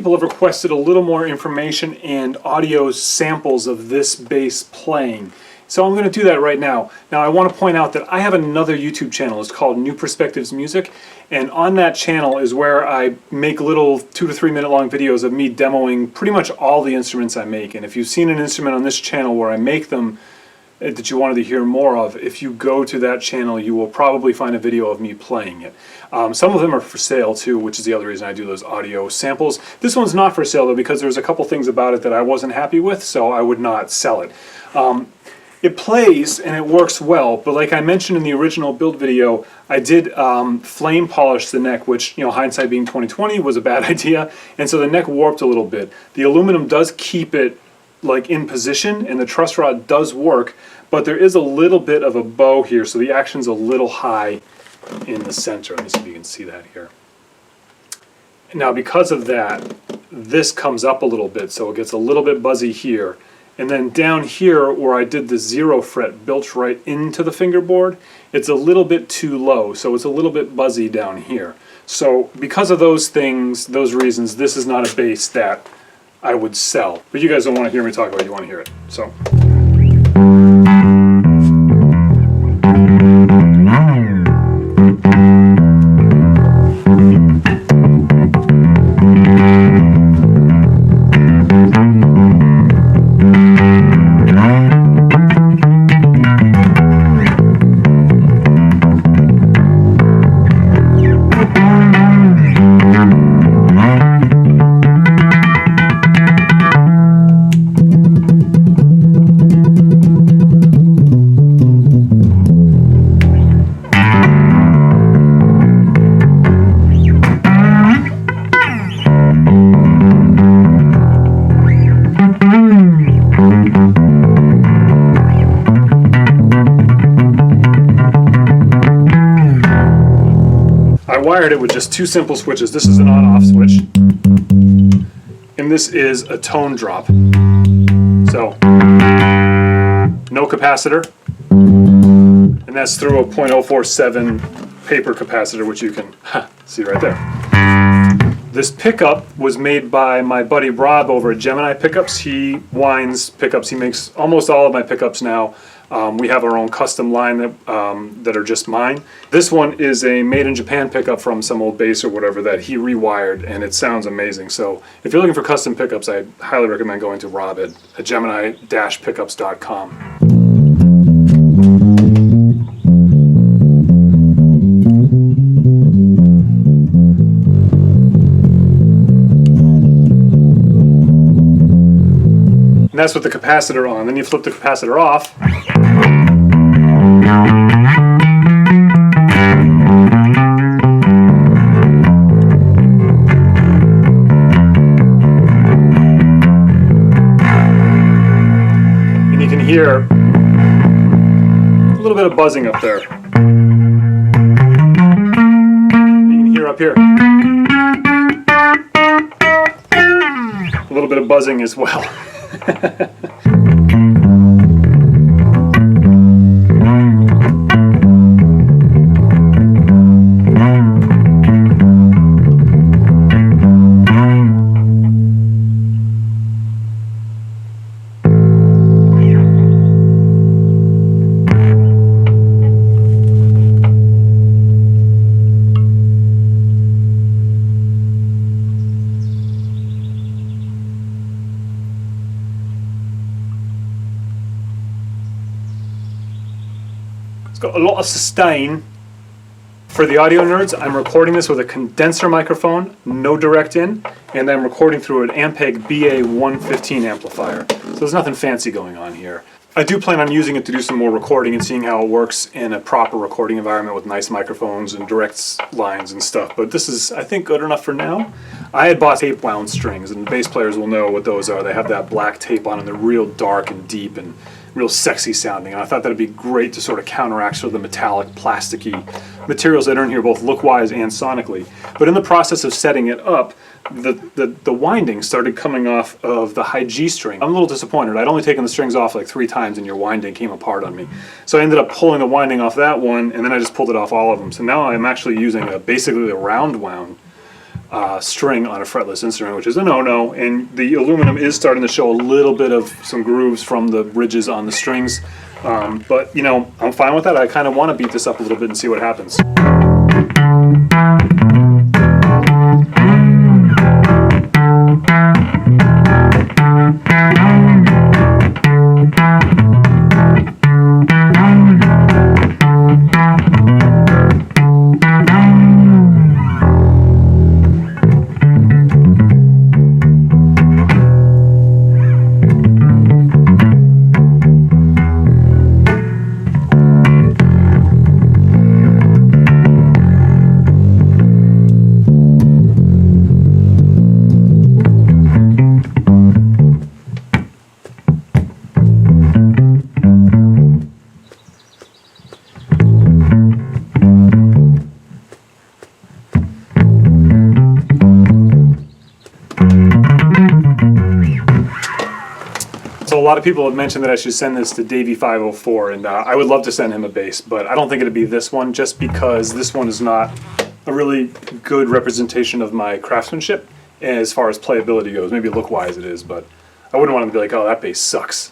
people have requested a little more information and audio samples of this bass playing. So I'm going to do that right now. Now I want to point out that I have another YouTube channel. It's called New Perspectives Music, and on that channel is where I make little 2 to 3 minute long videos of me demoing pretty much all the instruments I make. And if you've seen an instrument on this channel where I make them that you wanted to hear more of, if you go to that channel you will probably find a video of me playing it. Some of them are for sale too, which is the other reason I do those audio samples. This one's not for sale though, because there's a couple things about it that I wasn't happy with, so I would not sell it. It plays and it works well, but like I mentioned in the original build video, I did flame polish the neck, which, you know, hindsight being 20/20, was a bad idea, and so the neck warped a little bit. The aluminum does keep it like in position, and the truss rod does work, but there is a little bit of a bow here, so the action's a little high in the center. Let me see if you can see that here. Now because of that, this comes up a little bit, so it gets a little bit buzzy here. And then down here where I did the 0 fret built right into the fingerboard, it's a little bit too low, so it's a little bit buzzy down here. So because of those things, those reasons, this is not a bass that I would sell. But you guys don't want to hear me talk about it, you want to hear it. So. I wired it with just 2 simple switches. This is an on-off switch, and this is a tone drop. So, no capacitor, and that's through a .047 paper capacitor, which you can see right there. This pickup was made by my buddy Rob over at Gemini Pickups. He winds pickups. He makes almost all of my pickups now. We have our own custom line that are just mine. This one is a made in Japan pickup from some old bass or whatever that he rewired, and it sounds amazing. So if you're looking for custom pickups, I highly recommend going to Rob at gemini-pickups.com. And that's with the capacitor on. Then you flip the capacitor off. And you can hear a little bit of buzzing up there. And you can hear up here a little bit of buzzing as well. Got a lot of sustain. For the audio nerds, I'm recording this with a condenser microphone, no direct in, and I'm recording through an Ampeg BA115 amplifier. So there's nothing fancy going on here. I do plan on using it to do some more recording and seeing how it works in a proper recording environment with nice microphones and direct lines and stuff, but this is, I think, good enough for now. I had bought tape wound strings, and bass players will know what those are. They have that black tape on and they're real dark and deep and real sexy sounding, and I thought that'd be great to sort of counteract sort of the metallic, plasticky materials that are in here, both look-wise and sonically. But in the process of setting it up, the winding started coming off of the high G string. I'm a little disappointed. I'd only taken the strings off like 3 times and your winding came apart on me. So I ended up pulling the winding off that one, and then I just pulled it off all of them. So now I'm actually using basically a round wound string on a fretless instrument, which is a no-no, and the aluminum is starting to show a little bit of some grooves from the ridges on the strings, but you know, I'm fine with that. I kind of want to beat this up a little bit and see what happens. So a lot of people have mentioned that I should send this to Davey504, and I would love to send him a bass, but I don't think it'd be this one, just because this one is not a really good representation of my craftsmanship as far as playability goes. Maybe look-wise it is, but I wouldn't want him to be like, oh, that bass sucks.